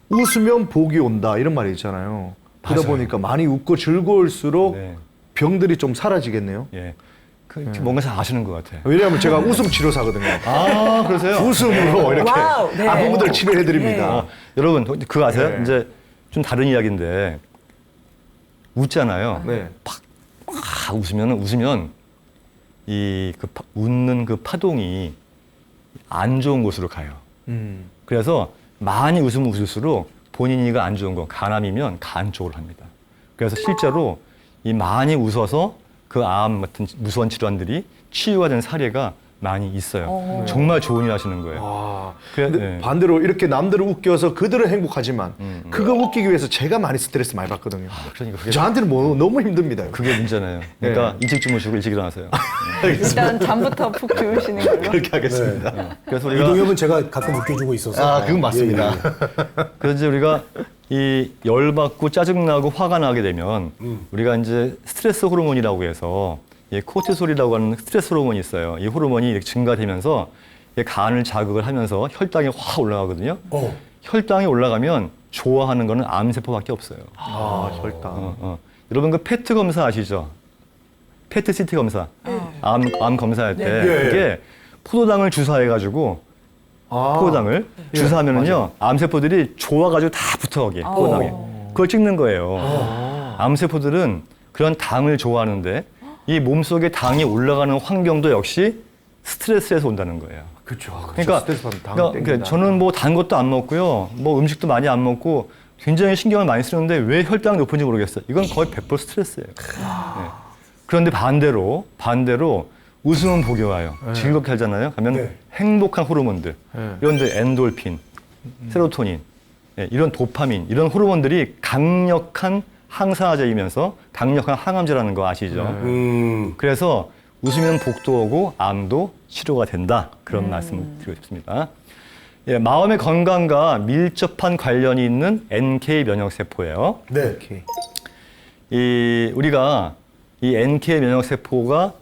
웃으면 복이 온다 이런 말이 있잖아요. 그러다 맞아요. 보니까 많이 웃고 즐거울수록 네. 병들이 좀 사라지겠네요. 예. 뭔가 잘 아시는 것 같아요. 왜냐하면 제가 웃음 치료사거든요. 아, 그러세요? 웃음으로 이렇게 와우, 네. 아부분들 치료해 드립니다. 여러분, 그거 아세요? 네. 이제 좀 다른 이야기인데 웃잖아요. 네. 웃으면 웃는 그 파동이 안 좋은 곳으로 가요. 그래서 많이 웃으면 웃을수록 본인이가 안 좋은 거, 간암이면 간 쪽으로 합니다. 그래서 실제로 이 많이 웃어서 그 암 같은 무서운 질환들이 치유가 된 사례가 많이 있어요. 정말 좋은 일 하시는 거예요. 아, 그래, 근데 네. 반대로 이렇게 남들을 웃겨서 그들은 행복하지만 그거 웃기기 위해서 제가 많이 스트레스 많이 받거든요. 그러니까 그게, 저한테는 뭐 너무 힘듭니다. 그게 문제네요. 그러니까 일찍 주무시고 일찍 일어나세요. 일단 잠부터 푹 주무시는 걸로. 그렇게 하겠습니다. 그래서 우리가 이동엽은 제가 가끔 웃겨주고 있어서. 아, 그건 맞습니다. 예, 예. 그래서 이제 우리가 이 열받고 짜증나고 화가 나게 되면 우리가 이제 스트레스 호르몬이라고 해서 이 코르티솔이라고 하는 스트레스 호르몬이 있어요. 이 호르몬이 이렇게 증가되면서 이 간을 자극을 하면서 혈당이 확 올라가거든요. 혈당이 올라가면 좋아하는 거는 암세포밖에 없어요. 아, 혈당. 여러분 그 페트 검사 아시죠? 페트 CT 검사. 암 검사할 때 그게 포도당을 주사해가지고 포도당을 주사하면은요 암세포들이 좋아가지고 다 붙어 거기에 포도당에 그걸 찍는 거예요. 암세포들은 그런 당을 좋아하는데 이 몸속에 당이 올라가는 환경도 역시 스트레스에서 온다는 거예요. 그렇죠. 그러니까, 스트레스 받으면 당이 그러니까 땡긴다. 저는 뭐 단 것도 안 먹고요, 뭐 음식도 많이 안 먹고 굉장히 신경을 많이 쓰는데 왜 혈당이 높은지 모르겠어요. 이건 거의 100% 스트레스예요. 네. 그런데 반대로 웃으면 복이 와요. 즐겁게 살잖아요. 그러면 행복한 호르몬들, 이런 데 엔돌핀, 세로토닌, 이런 도파민, 이런 호르몬들이 강력한 항산화제이면서 강력한 항암제라는 거 아시죠? 그래서 웃으면 복도 오고 암도 치료가 된다. 그런 말씀을 드리고 싶습니다. 예, 마음의 건강과 밀접한 관련이 있는 NK 면역세포예요. 네. 우리가 이 NK 면역세포가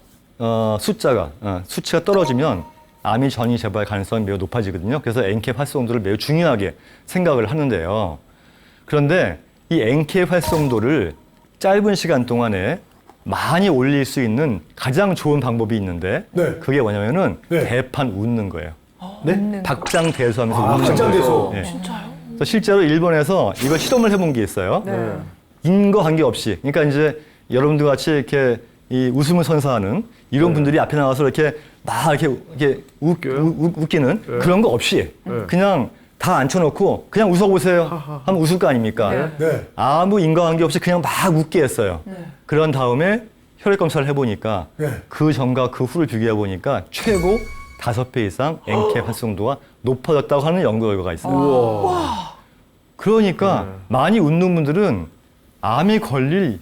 수치가 떨어지면 암이 전이 재발 가능성이 매우 높아지거든요. 그래서 NK 활성도를 매우 중요하게 생각을 하는데요. 그런데 이 NK 활성도를 짧은 시간 동안에 많이 올릴 수 있는 가장 좋은 방법이 있는데 그게 뭐냐면은 대판 웃는 거예요. 네? 박장대소하면서 웃는 거예요. 박장대소. 네. 그래서 실제로 일본에서 이걸 실험을 해본 게 있어요. 인과관계 없이. 그러니까 이제 여러분들 같이 이렇게 이 웃음을 선사하는 이런 분들이 앞에 나와서 이렇게 막 이렇게 웃기는 그런 거 없이 그냥 다 앉혀놓고 그냥 웃어보세요 하면 웃을 거 아닙니까? 아무 인과관계 없이 그냥 막 웃게 했어요. 그런 다음에 혈액 검사를 해보니까 그 전과 그 후를 비교해 보니까 최고 5배 이상 NK 활성도가 높아졌다고 하는 연구 결과가 있어요. 그러니까 많이 웃는 분들은 암이 걸릴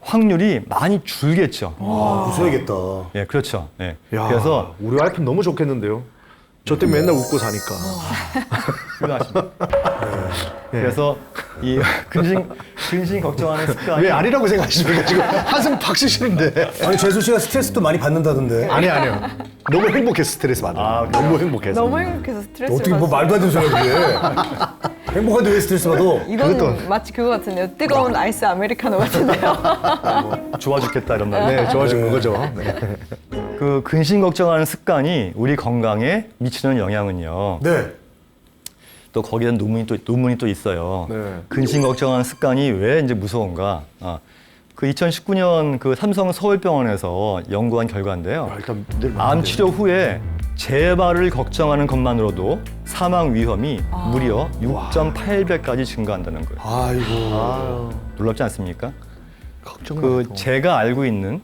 확률이 많이 줄겠죠. 웃어야겠다. 예, 그렇죠. 예. 야, 그래서 우리 와이프는 너무 좋겠는데요. 저 때문에 맨날 웃고 사니까. 훌륭하십니다. 그래서 이 근심 걱정하는 습관이 왜 아니라고 생각하십니까? 지금 한숨 팍 쉬시는데. 아니 재수 씨가 스트레스도 많이 받는다던데. 아니요. 너무 행복해서 스트레스 받아요. 너무 행복해서. 너무 행복해서 스트레스 어떻게 뭐 말도 안 되는 소리야 그게. 행복한데 왜 스트레스 받아? 이건 마치 그거 같은데요. 뜨거운 아이스 아메리카노 같은데요. 좋아 죽겠다 이런 말. 네, 좋아진 거죠. 네. 그 근심 걱정하는 습관이 우리 건강에 미치는 영향은요. 또 거기에 논문이 또 있어요. 네. 근심 걱정하는 습관이 왜 이제 무서운가? 그 2019년 그 삼성 서울병원에서 연구한 결과인데요. 일단 늘 암 치료 후에 재발을 걱정하는 것만으로도 사망 위험이 무려 6.8배까지 증가한다는 거예요. 아이고. 놀랍지 않습니까? 걱정 그 제가 알고 있는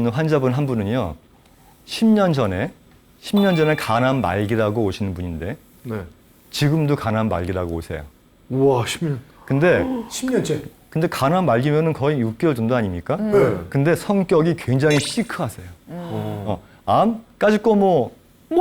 환자분 한 분은요. 10년 전에 간암 말기라고 오시는 분인데 네. 지금도 간암 말기라고 오세요. 우와 10년. 근데 10년째. 간암 말기면은 거의 6개월 정도 아닙니까? 근데 성격이 굉장히 시크하세요. 암까지 거 뭐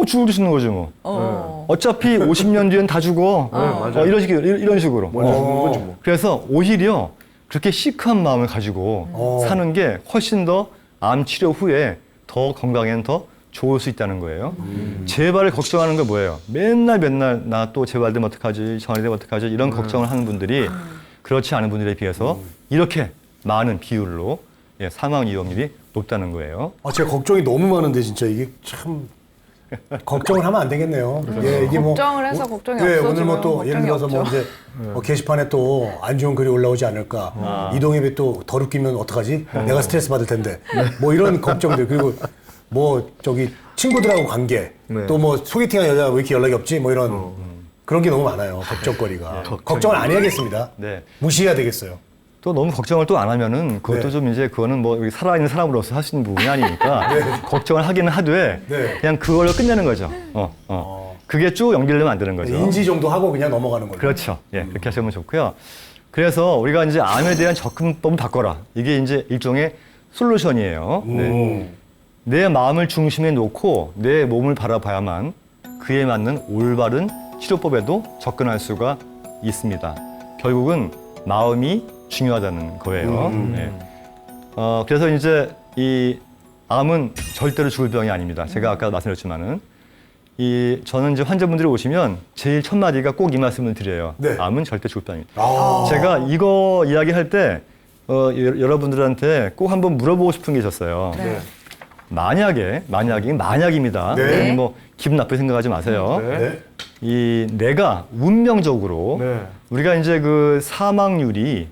죽을 수는 거죠 뭐. 어차피 50년 뒤엔 다 죽어. 맞아요. 이런 식으로. 먼저 죽는 거지 뭐. 그래서 오히려 그렇게 시크한 마음을 가지고 사는 게 훨씬 더 암 치료 후에 더 건강에는 더 좋을 수 있다는 거예요. 재발을 걱정하는 게 뭐예요? 맨날 나 또 재발되면 어떡하지? 전이되면 어떡하지? 이런 걱정을 하는 분들이 그렇지 않은 분들에 비해서 이렇게 많은 비율로 사망 위험률이 높다는 거예요. 제가 걱정이 너무 많은데 진짜 이게 참 걱정을 하면 안 되겠네요. 예, 이게 걱정을 해서 걱정이 없어지면 오늘 뭐 또 예를 걱정이 들어서 뭐 없죠. 이제 게시판에 또 안 좋은 글이 올라오지 않을까. 이동엽이 또 더럽히면 어떡하지? 내가 스트레스 받을 텐데. 뭐 이런 걱정들. 그리고 뭐 저기 친구들하고 관계. 네. 또 뭐 소개팅한 여자가 왜 이렇게 연락이 없지? 뭐 이런 그런 게 너무 많아요. 걱정거리가. 걱정을 안 해야겠습니다. 네. 무시해야 되겠어요. 또 너무 걱정을 또 안 하면은 그것도 네. 좀 이제 그거는 뭐 살아있는 사람으로서 할 수 있는 부분이 아니니까 걱정을 하기는 하되 네. 그냥 그걸로 끝내는 거죠. 그게 쭉 연결되면 안 되는 거죠. 인지 정도 하고 그냥 넘어가는 걸로. 그렇죠. 예, 그렇게 하시면 좋고요. 그래서 우리가 이제 암에 대한 접근법을 바꿔라. 이게 이제 일종의 솔루션이에요. 네. 내 마음을 중심에 놓고 내 몸을 바라봐야만 그에 맞는 올바른 치료법에도 접근할 수가 있습니다. 결국은 마음이 중요하다는 거예요. 네. 그래서 이제 이 암은 절대로 죽을 병이 아닙니다. 제가 아까 말씀드렸지만은 저는 이제 환자분들이 오시면 제일 첫 마디가 꼭 이 말씀을 드려요. 네. 암은 절대 죽을 병이 아닙니다. 제가 이거 이야기할 때 여러분들한테 꼭 한번 물어보고 싶은 게 있었어요. 네. 만약입니다. 네. 뭐 기분 나쁘게 생각하지 마세요. 네. 내가 운명적으로 네. 우리가 이제 그 사망률이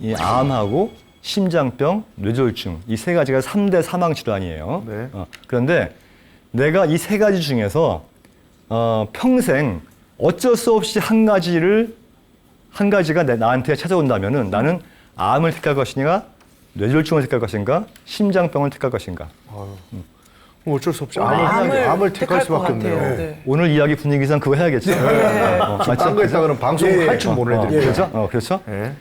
이 암하고 심장병, 뇌졸중 이 세 가지가 3대 사망 질환이에요. 네. 그런데 내가 이 세 가지 중에서 평생 어쩔 수 없이 한 가지가 나한테 찾아온다면은 나는 암을 택할 것이냐, 뇌졸중을 택할 것인가, 심장병을 택할 것인가. 뭐 어쩔 수 없이 암을 암을 택할 수밖에 것 같아요. 없네요. 네. 오늘 이야기 분위기상 그거 해야겠죠. 딴 거 했다 그러면 방송을 할 줄 모르는데. 그렇죠? 그렇죠? 예.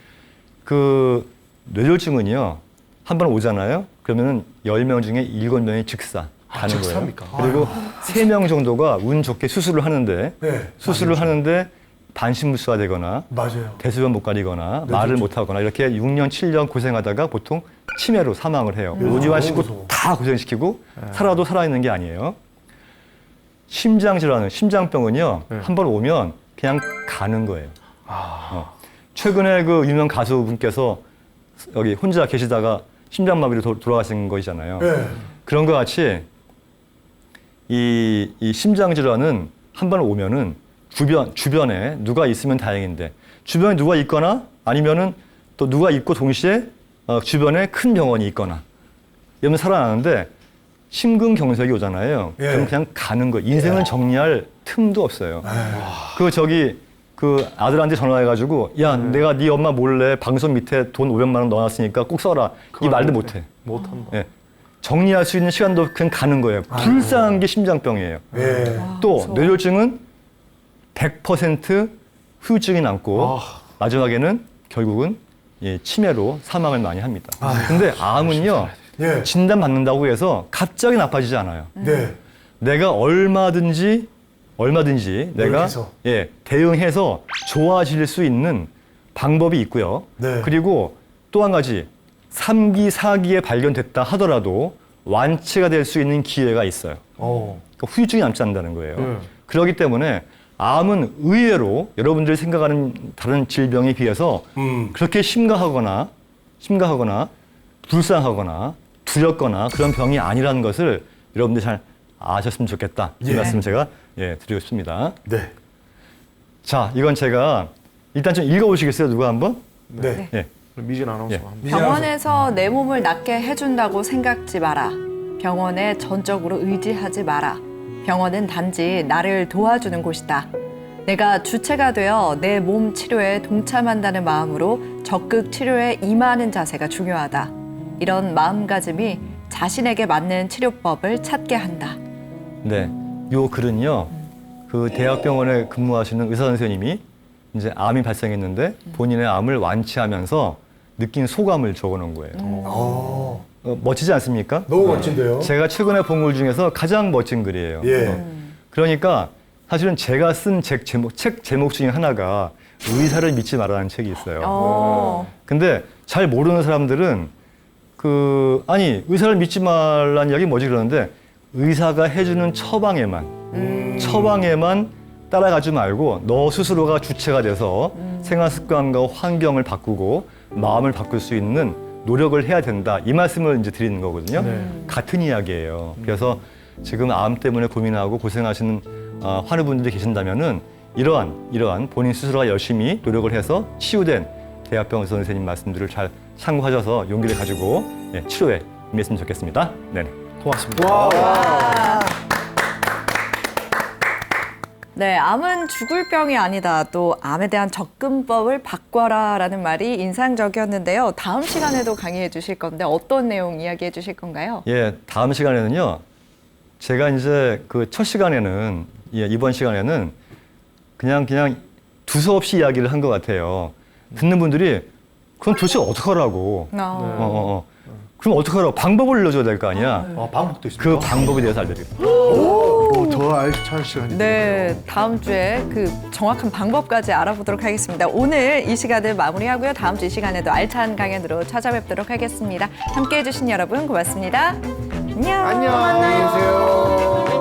그 뇌졸중은요 한 번 오잖아요. 그러면은 10명 중에 7명이 즉사 가는 거예요. 즉사입니까? 그리고 3명 정도가 운 좋게 수술을 하는데 하는데 반신불수가 되거나 맞아요. 대소변 못 가리거나 말을 못 하거나 이렇게 6년 7년 고생하다가 보통 치매로 사망을 해요. 노지환시키고 다 고생시키고 살아도 살아있는 게 아니에요. 심장병은요 한 번 오면 그냥 가는 거예요. 최근에 그 유명 가수분께서 여기 혼자 계시다가 심장마비로 돌아가신 거잖아요. 네. 그런 것 같이 이 심장 질환은 한 번 오면은 주변에 누가 있으면 다행인데 주변에 누가 있거나 아니면은 또 누가 있고 동시에 주변에 큰 병원이 있거나 이러면 살아나는데 심근경색이 오잖아요. 예. 그럼 그냥 가는 거예요. 인생을 정리할 틈도 없어요. 그 아들한테 전화해가지고 야 내가 네 엄마 몰래 방송 밑에 돈 500만 원 넣어놨으니까 꼭 써라. 이 말도 못해. 못한다. 예. 정리할 수 있는 시간도 그냥 가는 거예요. 불쌍한 게 심장병이에요. 예. 또 뇌졸중은 100% 후유증이 남고 마지막에는 결국은 치매로 사망을 많이 합니다. 근데 암은요 예. 진단받는다고 해서 갑자기 나빠지지 않아요. 네. 내가 얼마든지 내가 노력해서. 대응해서 좋아질 수 있는 방법이 있고요. 네. 그리고 또 한 가지 3기, 4기에 발견됐다 하더라도 완치가 될 수 있는 기회가 있어요. 그러니까 후유증이 남지 않는다는 거예요. 그렇기 때문에 암은 의외로 여러분들이 생각하는 다른 질병에 비해서 그렇게 심각하거나 불쌍하거나 두렵거나 그런 병이 아니라는 것을 여러분들이 잘 아셨으면 좋겠다. 이 말씀 제가 드리고 싶습니다. 네. 자, 이건 제가 일단 좀 읽어보시겠어요? 누가 한번? 네. 예. 미진 아나운서 예. 한번. 병원에서 내 몸을 낫게 해준다고 생각지 마라. 병원에 전적으로 의지하지 마라. 병원은 단지 나를 도와주는 곳이다. 내가 주체가 되어 내 몸 치료에 동참한다는 마음으로 적극 치료에 임하는 자세가 중요하다. 이런 마음가짐이 자신에게 맞는 치료법을 찾게 한다. 네, 요 글은요, 그 대학병원에 근무하시는 의사 선생님이 이제 암이 발생했는데 본인의 암을 완치하면서 느낀 소감을 적어놓은 거예요. 멋지지 않습니까? 너무 멋진데요. 제가 최근에 본 글 중에서 가장 멋진 글이에요. 예. 그러니까 사실은 제가 쓴 책 제목 중에 하나가 의사를 믿지 말라는 책이 있어요. 근데 잘 모르는 사람들은 아니 의사를 믿지 말라는 이야기 뭐지 그러는데 의사가 해주는 처방에만 따라가지 말고 너 스스로가 주체가 돼서 생활 습관과 환경을 바꾸고 마음을 바꿀 수 있는 노력을 해야 된다. 이 말씀을 이제 드리는 거거든요. 같은 이야기예요. 그래서 지금 암 때문에 고민하고 고생하시는 환우분들이 계신다면은 이러한 본인 스스로가 열심히 노력을 해서 치유된 대학병원 의사 선생님 말씀들을 잘 참고하셔서 용기를 가지고 치료에 임했으면 좋겠습니다. 네. 고맙습니다. 네, 암은 죽을 병이 아니다. 또 암에 대한 접근법을 바꿔라라는 말이 인상적이었는데요. 다음 시간에도 강의해 주실 건데 어떤 내용 이야기해 주실 건가요? 예, 다음 시간에는요. 제가 이제 그 첫 시간에는 이번 시간에는 그냥 두서없이 이야기를 한 것 같아요. 듣는 분들이 그럼 도대체 어떡하라고? 그럼 어떡하라고? 방법을 알려줘야 될 거 아니야? 방법도 있습니다. 그 방법에 대해서 알려드립니다. 더 알찬 시간이 네, 다음 주에 그 정확한 방법까지 알아보도록 하겠습니다. 오늘 이 시간을 마무리하고요. 다음 주 이 시간에도 알찬 강연으로 찾아뵙도록 하겠습니다. 함께해 주신 여러분 고맙습니다. 안녕. 안녕. 안녕히 계세요.